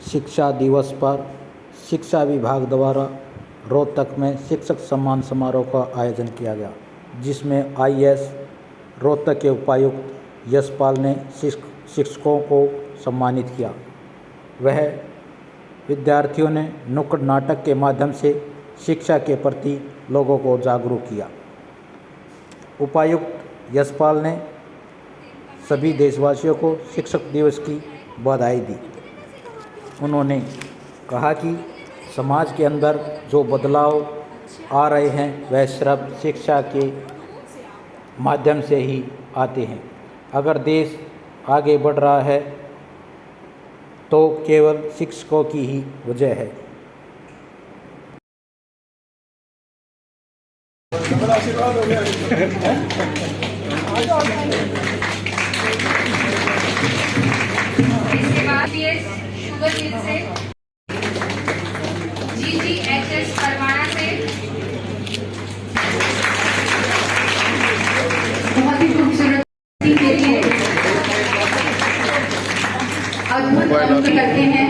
शिक्षा दिवस पर शिक्षा विभाग द्वारा रोहतक में शिक्षक सम्मान समारोह का आयोजन किया गया, जिसमें आईएएस रोहतक के उपायुक्त यशपाल ने शिक्षकों को सम्मानित किया। वह विद्यार्थियों ने नुक्कड़ नाटक के माध्यम से शिक्षा के प्रति लोगों को जागरूक किया। उपायुक्त यशपाल ने सभी देशवासियों को शिक्षक दिवस की बधाई दी। उन्होंने कहा कि समाज के अंदर जो बदलाव आ रहे हैं वह सिर्फ शिक्षा के माध्यम से ही आते हैं। अगर देश आगे बढ़ रहा है तो केवल शिक्षकों की ही वजह है। इसके बाद ये शुभजीत से, GGHS परवाना से बहुत ही खूबसूरत के लिए अद्भुत अंक करते हैं।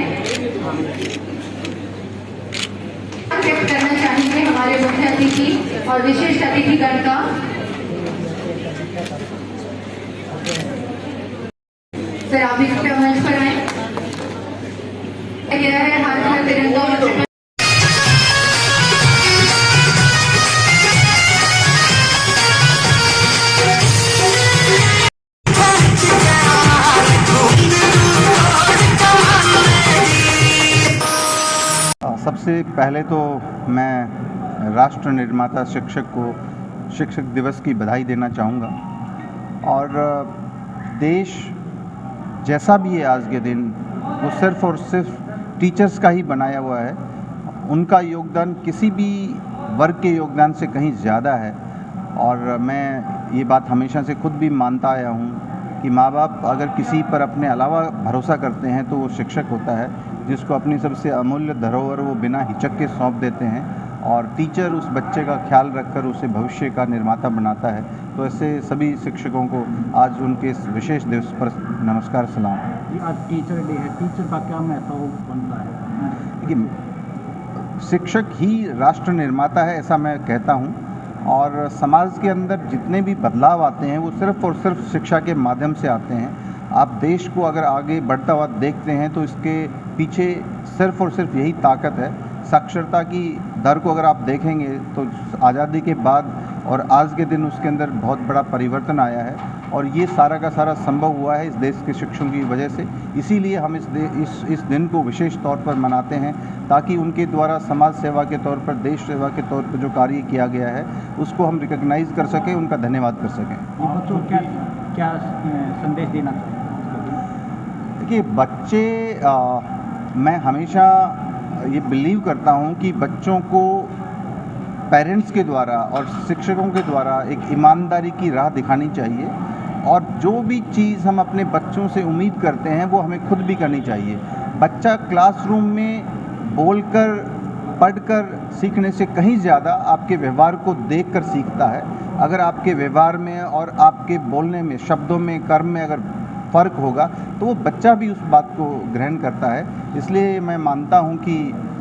व्यक्त करना चाहेंगे हमारे मुख्य अतिथि और विशिष्ट अतिथिगण का। सर आप भी कृपया मंच पर आए। हाथ में तिरंगा और सबसे पहले तो मैं राष्ट्र निर्माता शिक्षक को शिक्षक दिवस की बधाई देना चाहूँगा। और देश जैसा भी है आज के दिन, वो सिर्फ़ और सिर्फ टीचर्स का ही बनाया हुआ है। उनका योगदान किसी भी वर्ग के योगदान से कहीं ज़्यादा है। और मैं ये बात हमेशा से खुद भी मानता आया हूँ कि माँ बाप अगर किसी पर अपने अलावा भरोसा करते हैं तो वो शिक्षक होता है, जिसको अपनी सबसे अमूल्य धरोहर वो बिना हिचक के सौंप देते हैं। और टीचर उस बच्चे का ख्याल रखकर उसे भविष्य का निर्माता बनाता है। तो ऐसे सभी शिक्षकों को आज उनके इस विशेष दिवस पर नमस्कार सलाम। आज टीचर डे है, टीचर का क्या महत्व बनता है? देखिए, शिक्षक ही राष्ट्र निर्माता है, ऐसा मैं कहता हूँ। और समाज के अंदर जितने भी बदलाव आते हैं वो सिर्फ़ और सिर्फ शिक्षा के माध्यम से आते हैं। आप देश को अगर आगे बढ़ता हुआ देखते हैं तो इसके पीछे सिर्फ़ और सिर्फ यही ताकत है। साक्षरता की दर को अगर आप देखेंगे तो आज़ादी के बाद और आज के दिन उसके अंदर बहुत बड़ा परिवर्तन आया है। और ये सारा का सारा संभव हुआ है इस देश के शिक्षकों की वजह से। इसीलिए हम इस दिन को विशेष तौर पर मनाते हैं, ताकि उनके द्वारा समाज सेवा के तौर पर, देश सेवा के तौर पर जो कार्य किया गया है उसको हम रिकॉग्नाइज़ कर सकें, उनका धन्यवाद कर सकें। ये बच्चों को क्या संदेश देना चाहिए? देखिए, बच्चे मैं हमेशा ये बिलीव करता हूँ कि बच्चों को पेरेंट्स के द्वारा और शिक्षकों के द्वारा एक ईमानदारी की राह दिखानी चाहिए। और जो भी चीज़ हम अपने बच्चों से उम्मीद करते हैं वो हमें खुद भी करनी चाहिए। बच्चा क्लासरूम में बोलकर, पढ़कर सीखने से कहीं ज़्यादा आपके व्यवहार को देखकर सीखता है। अगर आपके व्यवहार में और आपके बोलने में, शब्दों में, कर्म में अगर फ़र्क होगा तो वो बच्चा भी उस बात को ग्रहण करता है। इसलिए मैं मानता हूँ कि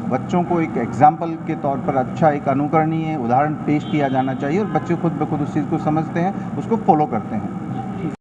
बच्चों को एक एग्जाम्पल के तौर पर अच्छा एक अनुकरणीय उदाहरण पेश किया जाना चाहिए और बच्चे खुद ब खुद उस चीज़ को समझते हैं, उसको फॉलो करते हैं।